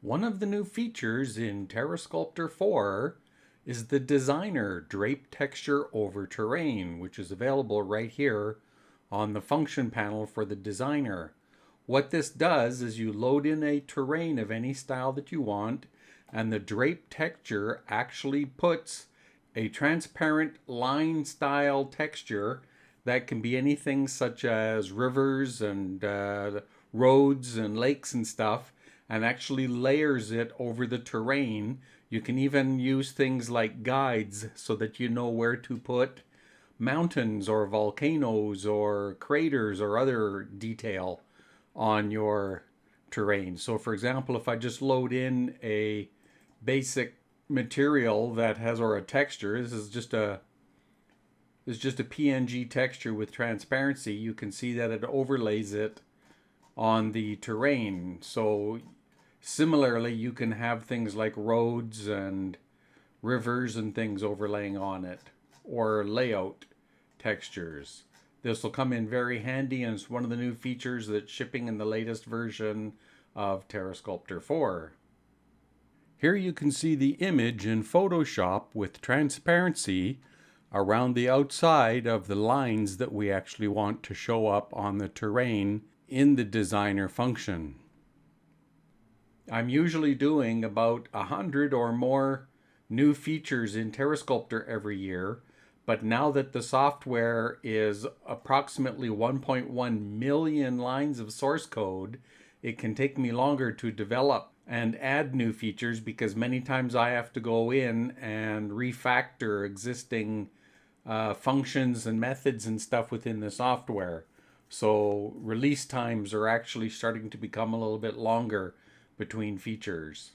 One of the new features in TerreSculptor 4 is the Designer Drape Texture over Terrain, which is available right here on the function panel for the Designer. What this does is you load in a terrain of any style that you want, and the drape texture actually puts a transparent line style texture that can be anything such as rivers and roads and lakes and stuff, and actually layers it over the terrain. You can even use things like guides so that you know where to put mountains or volcanoes or craters or other detail on your terrain. So for example, if I just load in a basic material that has, or a texture, this is just a PNG texture with transparency, you can see that it overlays it on the terrain. So similarly, you can have things like roads and rivers and things overlaying on it, or layout textures. This will come in very handy, and it's one of the new features that's shipping in the latest version of TerreSculptor 4. Here you can see the image in Photoshop with transparency around the outside of the lines that we actually want to show up on the terrain in the designer function. I'm usually doing about 100 or more new features in TerreSculptor every year, but now that the software is approximately 1.1 million lines of source code, it can take me longer to develop and add new features because many times I have to go in and refactor existing functions and methods and stuff within the software. So release times are actually starting to become a little bit longer between features.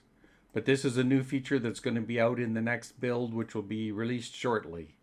But this is a new feature that's going to be out in the next build, which will be released shortly.